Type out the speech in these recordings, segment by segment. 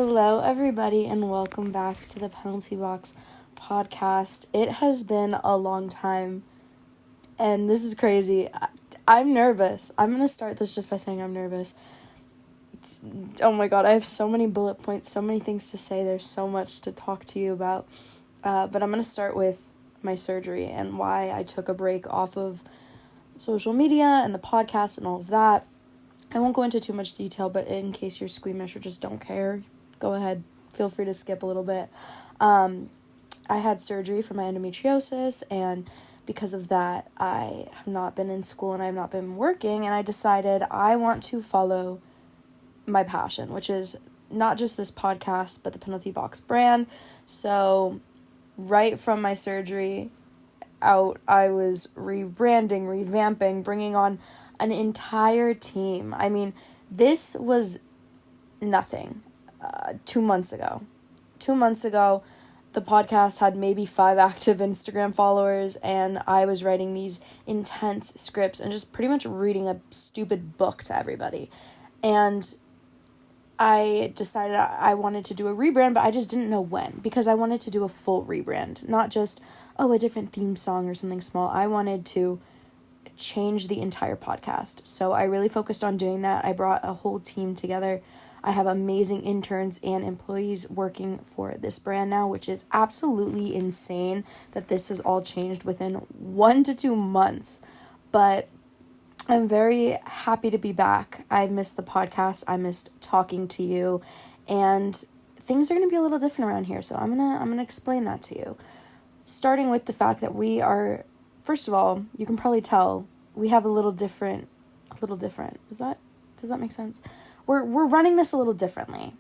Hello, everybody, and welcome back to the Penalty Box podcast. It has been a long time, and this is crazy. I'm nervous. I'm going to start this just by saying I'm nervous. Oh my god, I have so many bullet points, so many things to say. There's so much to talk to you about. But I'm going to start with my surgery and why I took a break off of social media and the podcast and all of that. I won't go into too much detail, but in case you're squeamish or just don't care, go ahead. Feel free to skip a little bit. I had surgery for my endometriosis, and because of that, I have not been in school and I have not been working, and I decided I want to follow my passion, which is not just this podcast, but the Penalty Box brand. So right from my surgery out, I was rebranding, revamping, bringing on an entire team. I mean, this was nothing 2 months ago. 2 months ago, the podcast had maybe 5 active Instagram followers, and I was writing these intense scripts and just pretty much reading a stupid book to everybody. And I decided I wanted to do a rebrand, but I just didn't know when, because I wanted to do a full rebrand, not just, a different theme song or something small. I wanted to change the entire podcast. So I really focused on doing that. I brought a whole team together. I have amazing interns and employees working for this brand now, which is absolutely insane that this has all changed within 1 to 2 months. But I'm very happy to be back. I missed the podcast. I missed talking to you, and things are going to be a little different around here. So I'm going to explain that to you. Starting with the fact that we are, first of all, you can probably tell we have a little different. Does that make sense? We're running this a little differently.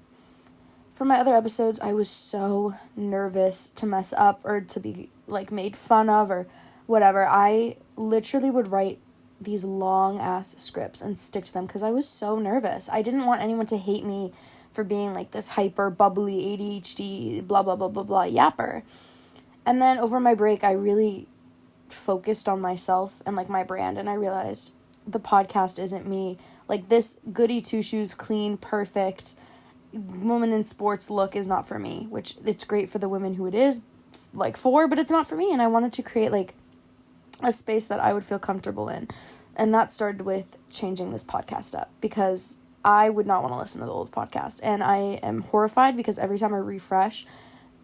For my other episodes, I was so nervous to mess up or to be made fun of or whatever. I literally would write these long ass scripts and stick to them because I was so nervous. I didn't want anyone to hate me for being this hyper bubbly ADHD blah blah blah blah blah yapper. And then over my break, I really focused on myself and my brand, and I realized the podcast isn't me. This goody two-shoes, clean, perfect woman in sports look is not for me, which it's great for the women who it is for, but it's not for me. And I wanted to create a space that I would feel comfortable in. And that started with changing this podcast up, because I would not want to listen to the old podcast. And I am horrified because every time I refresh,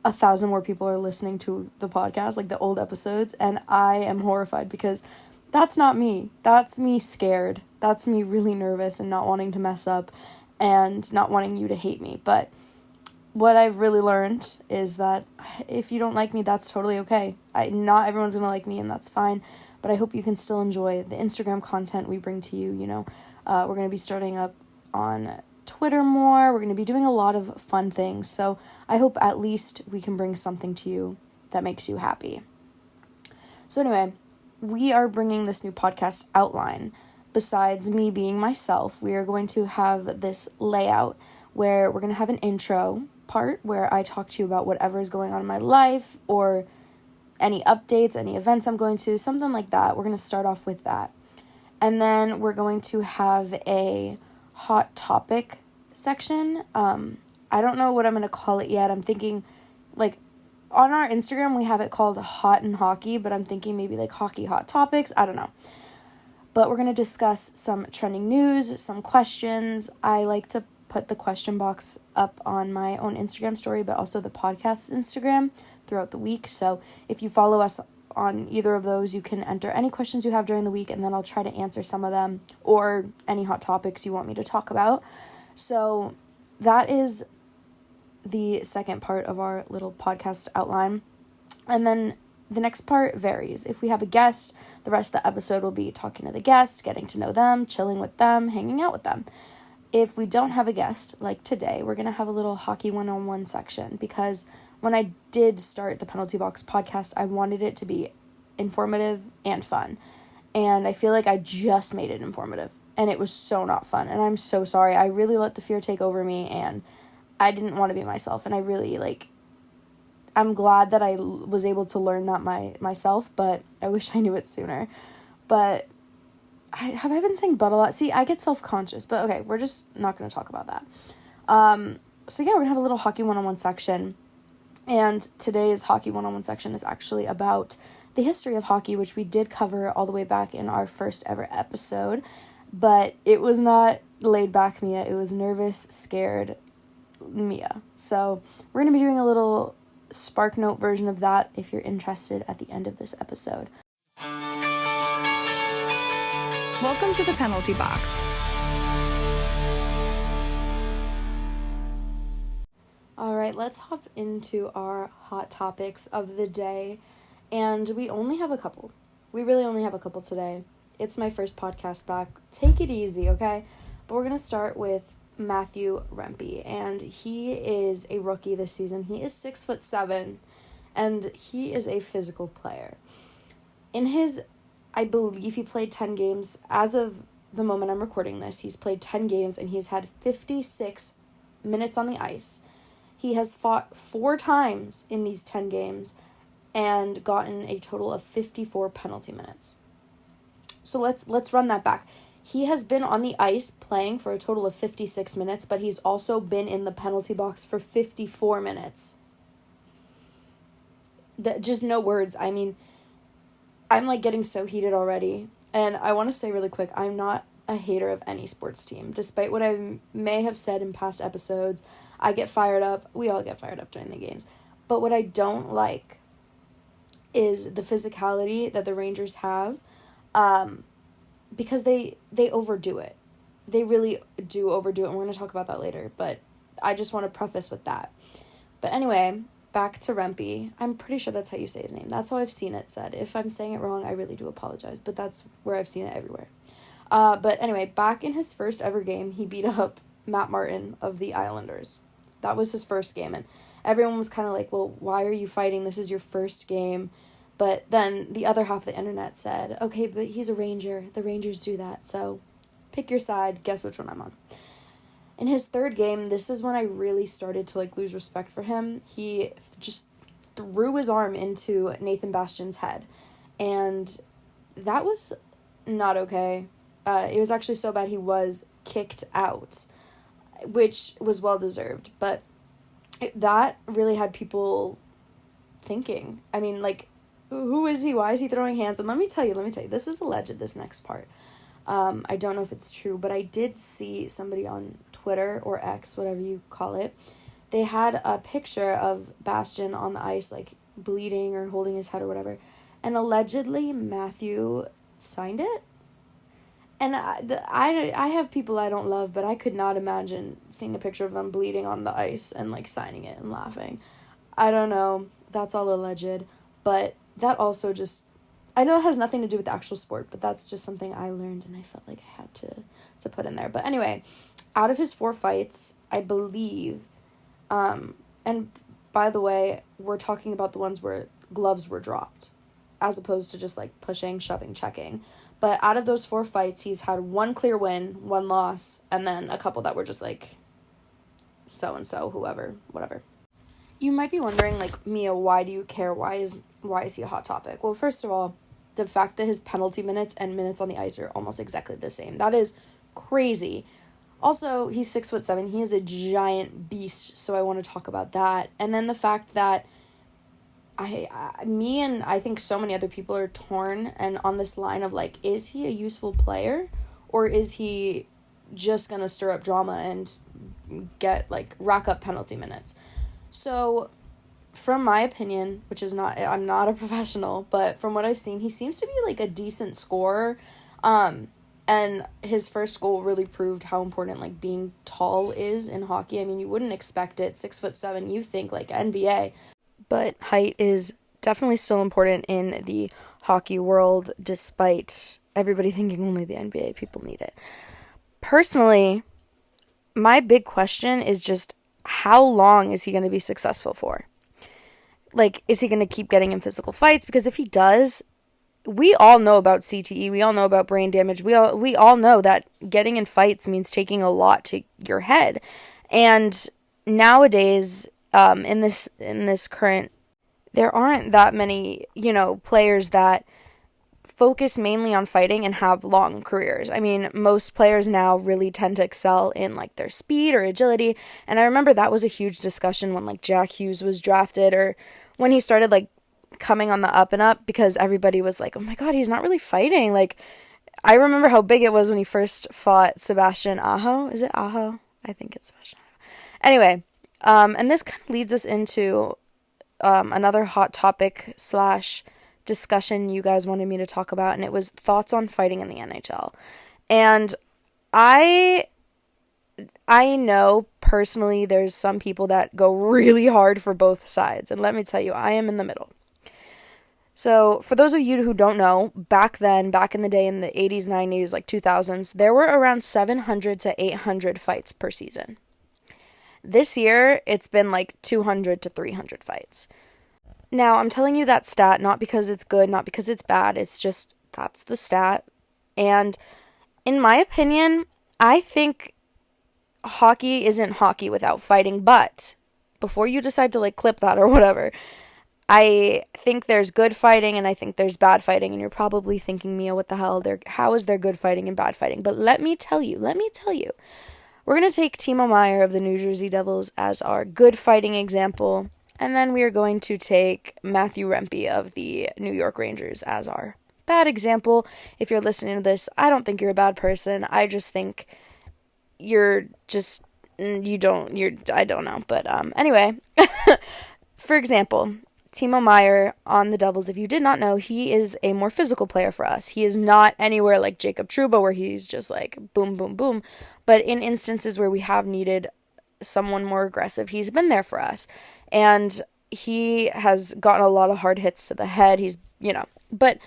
1,000 more people are listening to the podcast, the old episodes, and I am horrified because that's not me. That's me scared. That's me really nervous and not wanting to mess up and not wanting you to hate me. But what I've really learned is that if you don't like me, that's totally okay. Not everyone's going to like me, and that's fine, but I hope you can still enjoy the Instagram content we bring to you. We're going to be starting up on Twitter more. We're going to be doing a lot of fun things, so I hope at least we can bring something to you that makes you happy. So anyway, we are bringing this new podcast outline. Besides me being myself, we are going to have this layout where we're going to have an intro part where I talk to you about whatever is going on in my life or any updates, any events I'm going to, something like that. We're going to start off with that. And then we're going to have a hot topic section. I don't know what I'm going to call it yet. I'm thinking on our Instagram we have it called Hot and Hockey, but I'm thinking maybe hockey hot topics. I don't know. But we're going to discuss some trending news, some questions. I like to put the question box up on my own Instagram story, but also the podcast's Instagram throughout the week. So if you follow us on either of those, you can enter any questions you have during the week, and then I'll try to answer some of them or any hot topics you want me to talk about. So that is the second part of our little podcast outline. And then the next part varies. If we have a guest, the rest of the episode will be talking to the guest, getting to know them, chilling with them, hanging out with them. If we don't have a guest, like today, we're going to have a little hockey one-on-one section, because when I did start the Penalty Box podcast, I wanted it to be informative and fun. And I feel like I just made it informative, and it was so not fun. And I'm so sorry. I really let the fear take over me, and I didn't want to be myself. And I really, I'm glad that I was able to learn that myself, but I wish I knew it sooner. But have I been saying but a lot? See, I get self-conscious, but okay, we're just not going to talk about that. So yeah, we're going to have a little hockey one-on-one section. And today's hockey one-on-one section is actually about the history of hockey, which we did cover all the way back in our first ever episode. But it was not laid back Mia. It was nervous, scared Mia. So we're going to be doing a little Spark Note version of that if you're interested at the end of this episode. Welcome to the penalty box. All right, let's hop into our hot topics of the day. And we only have a couple. We really only have a couple today. It's my first podcast back. Take it easy, okay? But we're going to start with Matthew Rempe. And he is a rookie this season. He is 6'7", and he is a physical player. I believe he played 10 games. As of the moment I'm recording this, he's played 10 games, and he's had 56 minutes on the ice. He has fought 4 times in these 10 games and gotten a total of 54 penalty minutes. So let's run that back. He has been on the ice playing for a total of 56 minutes, but he's also been in the penalty box for 54 minutes. Just no words. I mean, I'm like getting so heated already. And I want to say really quick, I'm not a hater of any sports team. Despite what I may have said in past episodes, I get fired up. We all get fired up during the games. But what I don't like is the physicality that the Rangers have, because they overdo it. They really do overdo it, and we're going to talk about that later. But I just want to preface with that. But anyway, back to Rempe. I'm pretty sure that's how you say his name. That's how I've seen it said. If I'm saying it wrong, I really do apologize. But that's where I've seen it everywhere. But anyway, back in his first ever game, he beat up Matt Martin of the Islanders. That was his first game, and everyone was kind of like, well, why are you fighting? This is your first game. But then the other half of the internet said, okay, but he's a Ranger. The Rangers do that, so pick your side. Guess which one I'm on. In his third game, this is when I really started to lose respect for him. He just threw his arm into Nathan Bastian's head, and that was not okay. It was actually so bad he was kicked out, which was well-deserved, but that really had people thinking. I mean, who is he? Why is he throwing hands? And let me tell you, this is alleged, this next part. I don't know if it's true, but I did see somebody on Twitter or X, whatever you call it. They had a picture of Bastian on the ice, bleeding or holding his head or whatever, and allegedly Matthew signed it. And I have people I don't love, but I could not imagine seeing a picture of them bleeding on the ice and, signing it and laughing. I don't know. That's all alleged. But that also just... I know it has nothing to do with the actual sport, but that's just something I learned, and I felt like I had to put in there. But anyway, out of his 4 fights, I believe... and by the way, we're talking about the ones where gloves were dropped, as opposed to just, pushing, shoving, checking. But out of those 4 fights, he's had 1 clear win, 1 loss, and then a couple that were just so-and-so, whoever, whatever. You might be wondering, Mia, why do you care? Why is he a hot topic? Well, first of all, the fact that his penalty minutes and minutes on the ice are almost exactly the same. That is crazy. Also, he's 6'7". He is a giant beast, so I want to talk about that. And then the fact that me and I think so many other people are torn and on this line of is he a useful player, or is he just gonna stir up drama and get rack up penalty minutes? So from my opinion, which is not, I'm not a professional, but from what I've seen, he seems to be a decent scorer, and his first goal really proved how important being tall is in hockey. I mean, you wouldn't expect it. 6'7", you think NBA. But height is definitely still important in the hockey world, despite everybody thinking only the NBA people need it. Personally, my big question is just, how long is he going to be successful for? Is he going to keep getting in physical fights? Because if he does, we all know about CTE. We all know about brain damage. We all know that getting in fights means taking a lot to your head. And nowadays, in this current, there aren't that many, players that focus mainly on fighting and have long careers. I mean, most players now really tend to excel in like their speed or agility, and I remember that was a huge discussion when like Jack Hughes was drafted, or when he started like coming on the up and up, because everybody was like, oh my god, he's not really fighting. Like, I remember how big it was when he first fought Sebastian Aho. Is it Aho? I think it's Sebastian Aho. Anyway, and this kind of leads us into another hot topic / discussion you guys wanted me to talk about, and it was thoughts on fighting in the NHL. And I know personally there's some people that go really hard for both sides, and let me tell you, I am in the middle. So for those of you who don't know, back in the day, in the 80s, 90s, like 2000s, there were around 700 to 800 fights per season. This year, it's been like 200 to 300 fights. Now, I'm telling you that stat not because it's good, not because it's bad, it's just that's the stat. And in my opinion, I think hockey isn't hockey without fighting, but before you decide to like clip that or whatever, I think there's good fighting and I think there's bad fighting, and you're probably thinking, Mia, what the hell? How is there good fighting and bad fighting? But let me tell you, we're going to take Timo Meier of the New Jersey Devils as our good fighting example, and then we are going to take Matthew Rempe of the New York Rangers as our bad example. If you're listening to this, I don't think you're a bad person. I just think I don't know. But anyway, for example, Timo Meier on the Devils, if you did not know, he is a more physical player for us. He is not anywhere like Jacob Trouba where he's just like boom, boom, boom. But in instances where we have needed someone more aggressive, he's been there for us. And he has gotten a lot of hard hits to the head. But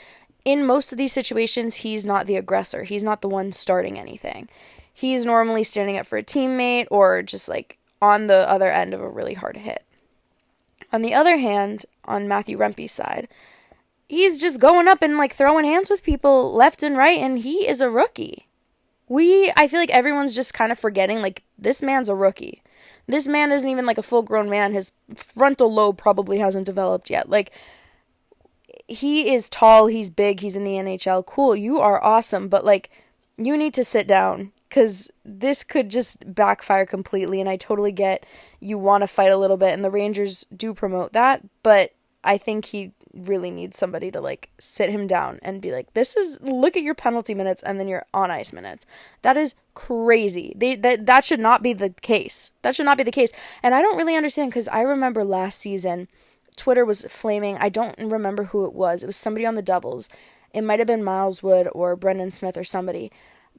in most of these situations, he's not the aggressor. He's not the one starting anything. He's normally standing up for a teammate or just like on the other end of a really hard hit. On the other hand, on Matthew Rempe's side, he's just going up and like throwing hands with people left and right, and he is a rookie. I feel like everyone's just kind of forgetting, like, this man's a rookie. This man isn't even like a full-grown man. His frontal lobe probably hasn't developed yet. Like, he is tall, he's big, he's in the NHL. Cool, you are awesome, but like, you need to sit down, because this could just backfire completely, and I totally get you want to fight a little bit, and the Rangers do promote that, but I think he really needs somebody to, like, sit him down and be like, look at your penalty minutes and then your on-ice minutes. That is crazy. That should not be the case. That should not be the case, and I don't really understand, because I remember last season, Twitter was flaming. I don't remember who it was. It was somebody on the Devils. It might have been Miles Wood or Brendan Smith or somebody.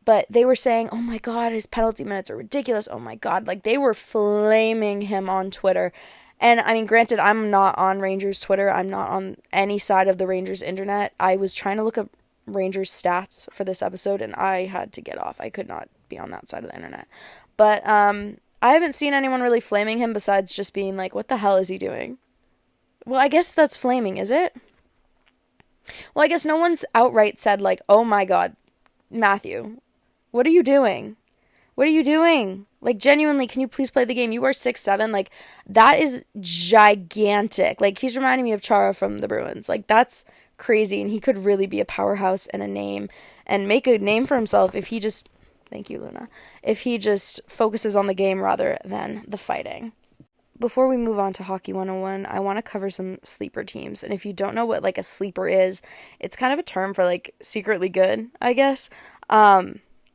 But they were saying, oh my god, his penalty minutes are ridiculous. Oh my god. Like, they were flaming him on Twitter. And, I mean, granted, I'm not on Rangers Twitter. I'm not on any side of the Rangers internet. I was trying to look up Rangers stats for this episode, and I had to get off. I could not be on that side of the internet. But I haven't seen anyone really flaming him besides just being like, what the hell is he doing? Well, I guess that's flaming, is it? Well, I guess no one's outright said, like, oh my god, Matthew, what are you doing? What are you doing? Like, genuinely, can you please play the game? You are 6'7". Like, that is gigantic. Like, he's reminding me of Chara from the Bruins. Like, that's crazy, and he could really be a powerhouse and a name and make a name for himself if he just, thank you, Luna, if he just focuses on the game rather than the fighting. Before we move on to Hockey 101, I want to cover some sleeper teams. And if you don't know what, like, a sleeper is, it's kind of a term for, like, secretly good, I guess.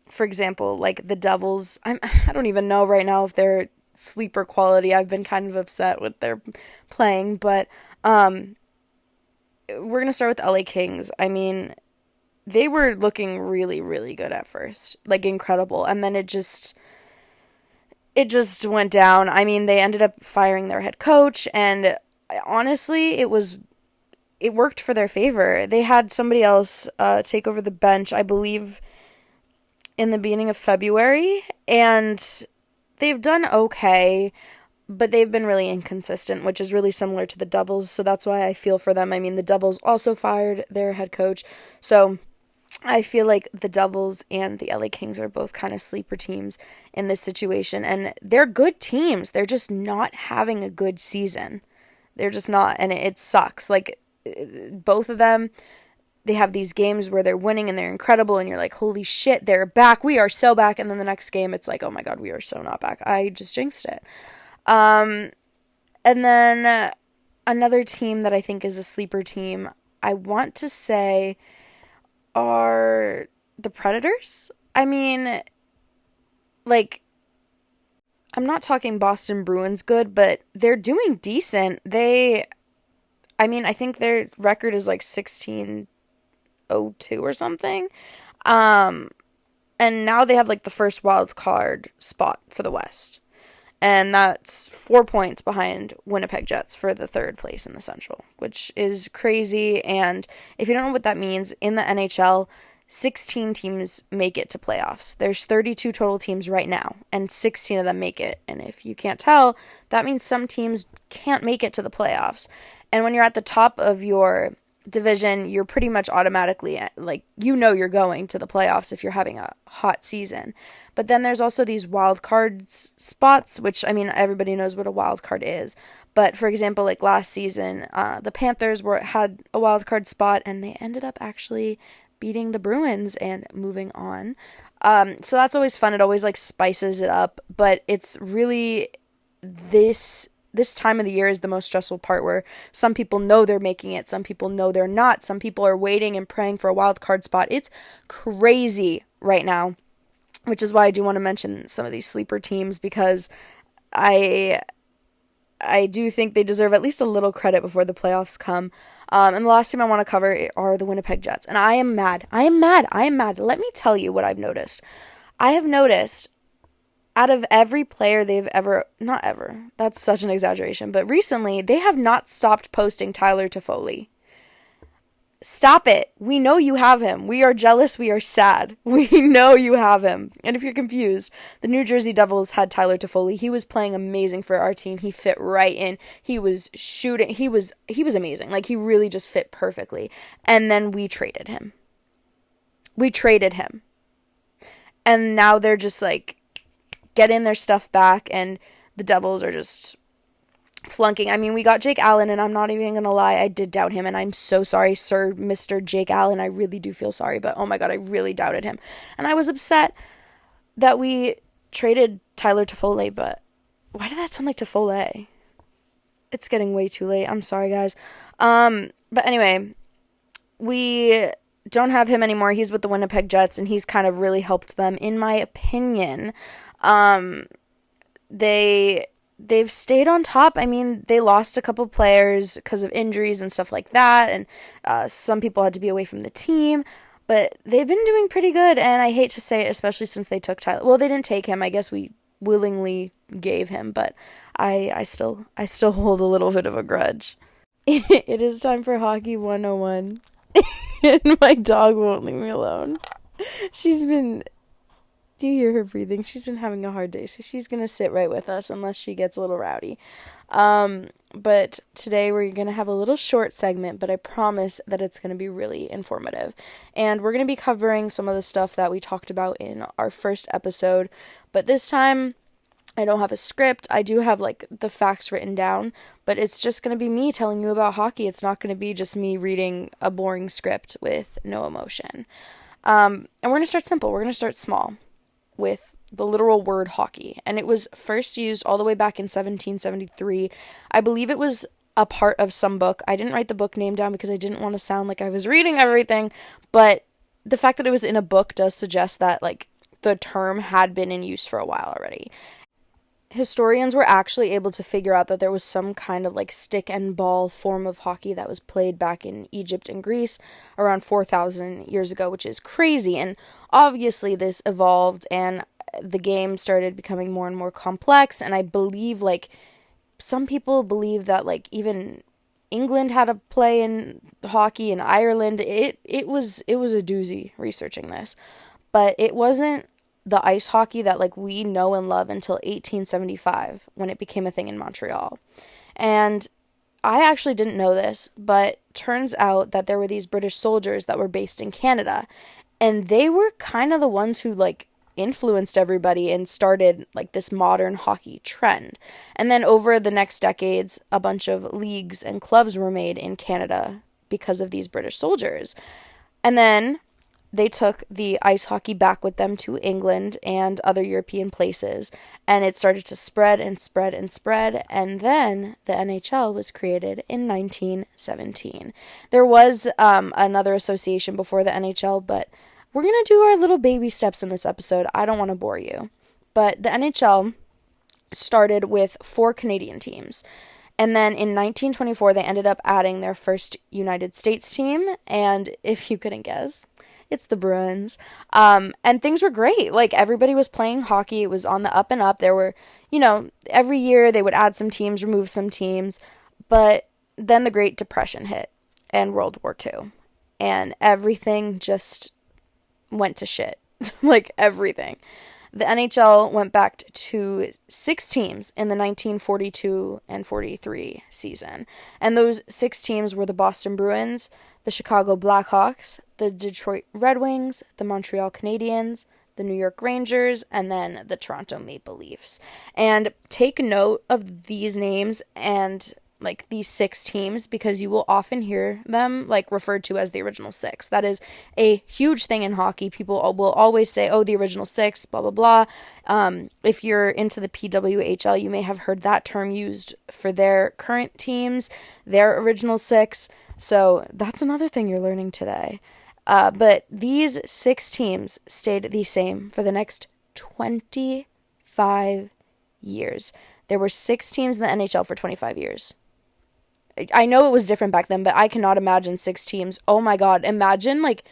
For example, like, the Devils, I don't even know right now if they're sleeper quality. I've been kind of upset with their playing. But we're going to start with LA Kings. I mean, they were looking really, really good at first. Like, incredible. And then it just went down. I mean, they ended up firing their head coach, and honestly, it worked for their favor. They had somebody else take over the bench, I believe, in the beginning of February, and they've done okay, but they've been really inconsistent, which is really similar to the Devils, so that's why I feel for them. I mean, the Devils also fired their head coach, so I feel like the Devils and the LA Kings are both kind of sleeper teams in this situation, and they're good teams. They're just not having a good season. They're just not, and it sucks. Like, both of them, they have these games where they're winning and they're incredible and you're like, holy shit, they're back. We are so back. And then the next game, it's like, oh my God, we are so not back. I just jinxed it. And then another team that I think is a sleeper team, I want to say, are the Predators. I mean, like, I'm not talking Boston Bruins good, but they're doing decent. I think their record is like 16-02 or something. And now they have like the first wild card spot for the West. And that's 4 points behind Winnipeg Jets for the third place in the Central, which is crazy. And if you don't know what that means, in the NHL, 16 teams make it to playoffs. There's 32 total teams right now, and 16 of them make it. And if you can't tell, that means some teams can't make it to the playoffs. And when you're at the top of your division, you're pretty much automatically, like, you're going to the playoffs if you're having a hot season. But then there's also these wild cards spots, which, I mean, everybody knows what a wild card is. But for example, like last season, the Panthers had a wild card spot, and they ended up actually beating the Bruins and moving on. So that's always fun. It always like spices it up, but it's really this time of the year is the most stressful part, where some people know they're making it, some people know they're not, some people are waiting and praying for a wild card spot. It's crazy right now, which is why I do want to mention some of these sleeper teams, because I do think they deserve at least a little credit before the playoffs come. And the last team I want to cover are the Winnipeg Jets. And I am mad. Let me tell you what I've noticed. I have noticed, out of every player they've not ever, that's such an exaggeration, but recently, they have not stopped posting Tyler Toffoli. Stop it. We know you have him. We are jealous. We are sad. We know you have him. And if you're confused, the New Jersey Devils had Tyler Toffoli. He was playing amazing for our team. He fit right in. He was shooting. He was amazing. Like, he really just fit perfectly. And then we traded him. And now they're just like getting their stuff back, and the Devils are just flunking. I mean, we got Jake Allen, and I'm not even going to lie, I did doubt him, and I'm so sorry, Sir Mr. Jake Allen. I really do feel sorry, but oh my God, I really doubted him. And I was upset that we traded Tyler Toffoli, but why did that sound like Toffoli? It's getting way too late. I'm sorry, guys. But anyway, we don't have him anymore. He's with the Winnipeg Jets, and he's kind of really helped them, in my opinion. They've stayed on top. I mean, they lost a couple players because of injuries and stuff like that, and some people had to be away from the team, but they've been doing pretty good, and I hate to say it, especially since they took Tyler. Well, they didn't take him. I guess we willingly gave him, but I still hold a little bit of a grudge. It is time for Hockey 101, and my dog won't leave me alone. Do you hear her breathing? She's been having a hard day, so she's going to sit right with us unless she gets a little rowdy. But today we're going to have a little short segment, but I promise that it's going to be really informative. And we're going to be covering some of the stuff that we talked about in our first episode, but this time I don't have a script. I do have like the facts written down, but it's just going to be me telling you about hockey. It's not going to be just me reading a boring script with no emotion. And we're going to start simple. We're going to start small with the literal word hockey. And it was first used all the way back in 1773. I believe it was a part of some book. I didn't write the book name down because I didn't want to sound like I was reading everything, but the fact that it was in a book does suggest that like the term had been in use for a while already. Historians were actually able to figure out that there was some kind of like stick and ball form of hockey that was played back in Egypt and Greece around 4,000 years ago, which is crazy. And obviously this evolved and the game started becoming more and more complex. And I believe like some people believe that like even England had a play in hockey, and Ireland. It was a doozy researching this, but it wasn't the ice hockey that like we know and love until 1875 when it became a thing in Montreal. And I actually didn't know this, but turns out that there were these British soldiers that were based in Canada, and they were kind of the ones who like influenced everybody and started like this modern hockey trend. And then over the next decades, a bunch of leagues and clubs were made in Canada because of these British soldiers. And then they took the ice hockey back with them to England and other European places, and it started to spread and spread and spread, and then the NHL was created in 1917. There was another association before the NHL, but we're going to do our little baby steps in this episode. I don't want to bore you. But the NHL started with 4 Canadian teams. And then in 1924, they ended up adding their first United States team, and if you couldn't guess, it's the Bruins. And things were great. Like, everybody was playing hockey. It was on the up and up. There were, every year they would add some teams, remove some teams. But then the Great Depression hit and World War II. And everything just went to shit. Like, everything. The NHL went back to 6 teams in the 1942 and 43 season. And those 6 teams were the Boston Bruins, the Chicago Blackhawks, the Detroit Red Wings, the Montreal Canadiens, the New York Rangers, and then the Toronto Maple Leafs. And take note of these names and like these 6 teams, because you will often hear them like referred to as the original 6. That is a huge thing in hockey. People will always say, oh, the original 6, blah, blah, blah. If you're into the PWHL, you may have heard that term used for their current teams, their original 6. So that's another thing you're learning today. But these 6 teams stayed the same for the next 25 years. There were 6 teams in the NHL for 25 years. I know it was different back then, but I cannot imagine 6 teams. Oh my God. Imagine like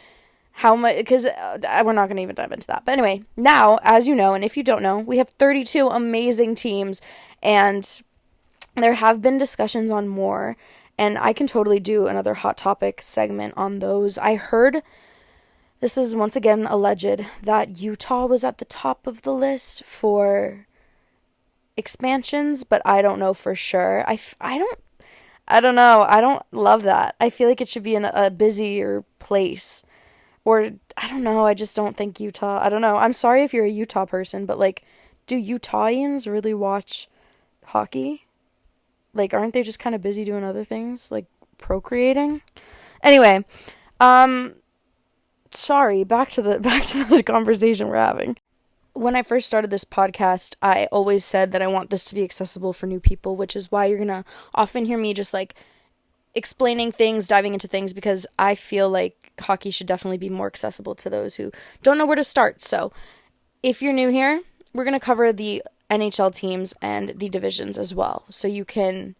how much, because we're not going to even dive into that. But anyway, now, as you know, and if you don't know, we have 32 amazing teams, and there have been discussions on more, and I can totally do another hot topic segment on those. I heard, this is once again alleged, that Utah was at the top of the list for expansions, but I don't know for sure. I don't know. I don't love that. I feel like it should be in a busier place. Or, I don't know. I just don't think Utah. I don't know. I'm sorry if you're a Utah person, but, like, do Utahians really watch hockey? Like, aren't they just kind of busy doing other things? Like, procreating? Anyway, sorry. Back to the conversation we're having. When I first started this podcast, I always said that I want this to be accessible for new people, which is why you're going to often hear me just like explaining things, diving into things, because I feel like hockey should definitely be more accessible to those who don't know where to start. So if you're new here, we're going to cover the NHL teams and the divisions as well, so you can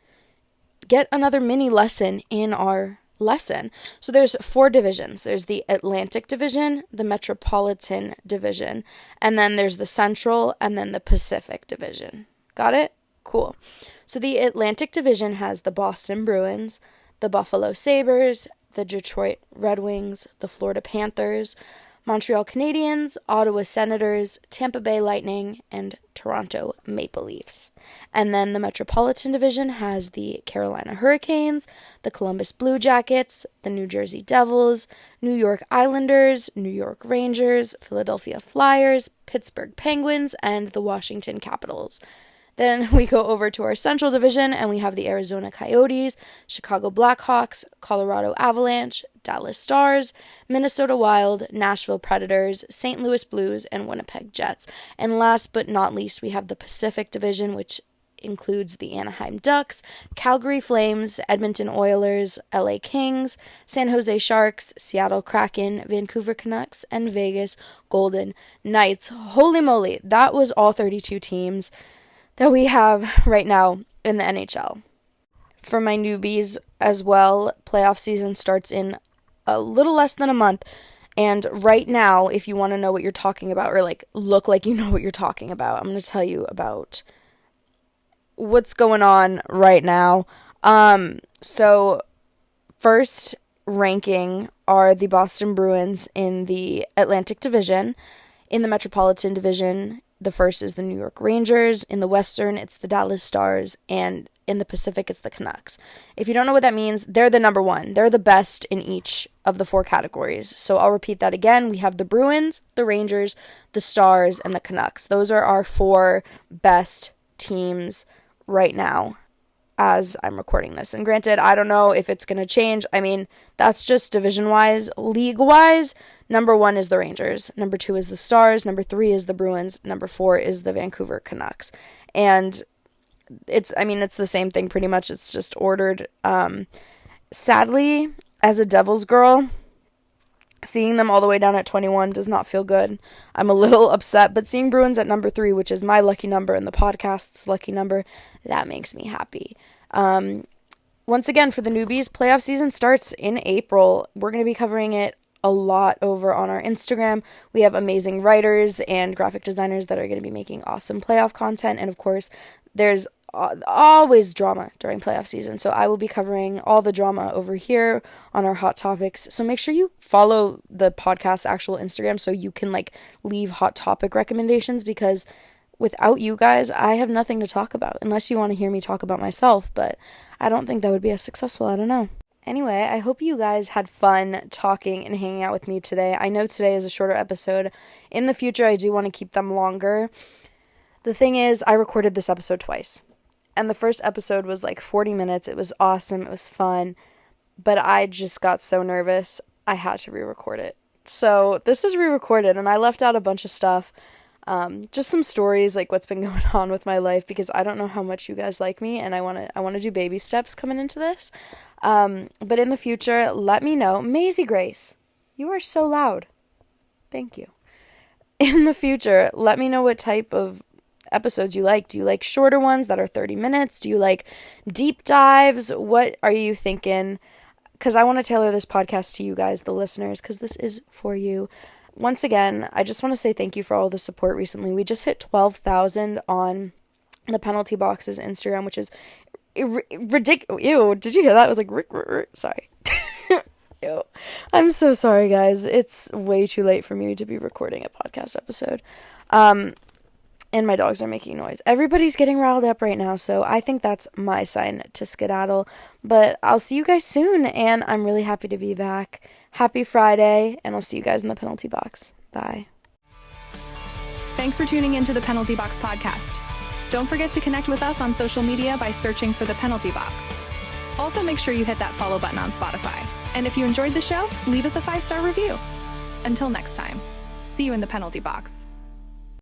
get another mini lesson in our lesson. So there's 4 divisions. There's the Atlantic Division, the Metropolitan Division, and then there's the Central, and then the Pacific Division. Got it? Cool. So the Atlantic Division has the Boston Bruins, the Buffalo Sabres, the Detroit Red Wings, the Florida Panthers, Montreal Canadiens, Ottawa Senators, Tampa Bay Lightning, and Toronto Maple Leafs. And then the Metropolitan Division has the Carolina Hurricanes, the Columbus Blue Jackets, the New Jersey Devils, New York Islanders, New York Rangers, Philadelphia Flyers, Pittsburgh Penguins, and the Washington Capitals. Then we go over to our Central Division, and we have the Arizona Coyotes, Chicago Blackhawks, Colorado Avalanche, Dallas Stars, Minnesota Wild, Nashville Predators, St. Louis Blues, and Winnipeg Jets. And last but not least, we have the Pacific Division, which includes the Anaheim Ducks, Calgary Flames, Edmonton Oilers, LA Kings, San Jose Sharks, Seattle Kraken, Vancouver Canucks, and Vegas Golden Knights. Holy moly, that was all 32 teams that we have right now in the NHL. For my newbies as well, playoff season starts in a little less than a month. And right now, if you want to know what you're talking about, or like look like you know what you're talking about, I'm going to tell you about what's going on right now. So first ranking are the Boston Bruins in the Atlantic Division. In the Metropolitan Division, the first is the New York Rangers. In the Western, it's the Dallas Stars. And in the Pacific, it's the Canucks. If you don't know what that means, they're the number 1. They're the best in each of the 4 categories. So I'll repeat that again. We have the Bruins, the Rangers, the Stars, and the Canucks. Those are our 4 best teams right now as I'm recording this. And granted, I don't know if it's going to change. I mean, that's just division-wise. League-wise, number 1 is the Rangers. Number 2 is the Stars. Number 3 is the Bruins. Number 4 is the Vancouver Canucks. And it's the same thing pretty much. It's just ordered. Sadly, as a Devils girl, seeing them all the way down at 21 does not feel good. I'm a little upset, but seeing Bruins at number 3, which is my lucky number and the podcast's lucky number, that makes me happy. Once again, for the newbies, playoff season starts in April. We're going to be covering it a lot over on our Instagram. We have amazing writers and graphic designers that are going to be making awesome playoff content. And of course, there's always drama during playoff season. So I will be covering all the drama over here on our Hot Topics. So make sure you follow the podcast's actual Instagram so you can leave hot topic recommendations, because without you guys, I have nothing to talk about, unless you want to hear me talk about myself, but I don't think that would be as successful. I don't know. Anyway, I hope you guys had fun talking and hanging out with me today. I know today is a shorter episode. In the future, I do want to keep them longer. The thing is, I recorded this episode twice. And the first episode was 40 minutes. It was awesome. It was fun. But I just got so nervous, I had to re-record it. So this is re-recorded, and I left out a bunch of stuff. Just some stories, what's been going on with my life, because I don't know how much you guys like me, and I want to do baby steps coming into this. But in the future, let me know. Maisie Grace, you are so loud. Thank you. In the future, let me know what type of episodes you like. Do you like shorter ones that are 30 minutes? Do you like deep dives? What are you thinking? Because I want to tailor this podcast to you guys, the listeners, because this is for you. Once again, I just want to say thank you for all the support recently. We just hit 12,000 on the Penalty Box's Instagram, which is ridiculous. Ew, did you hear that? It was sorry. Ew. I'm so sorry, guys. It's way too late for me to be recording a podcast episode. And my dogs are making noise. Everybody's getting riled up right now, so I think that's my sign to skedaddle. But I'll see you guys soon, and I'm really happy to be back. Happy Friday, and I'll see you guys in the Penalty Box. Bye. Thanks for tuning into the Penalty Box podcast. Don't forget to connect with us on social media by searching for the Penalty Box. Also, make sure you hit that follow button on Spotify. And if you enjoyed the show, leave us a 5-star review. Until next time, see you in the Penalty Box.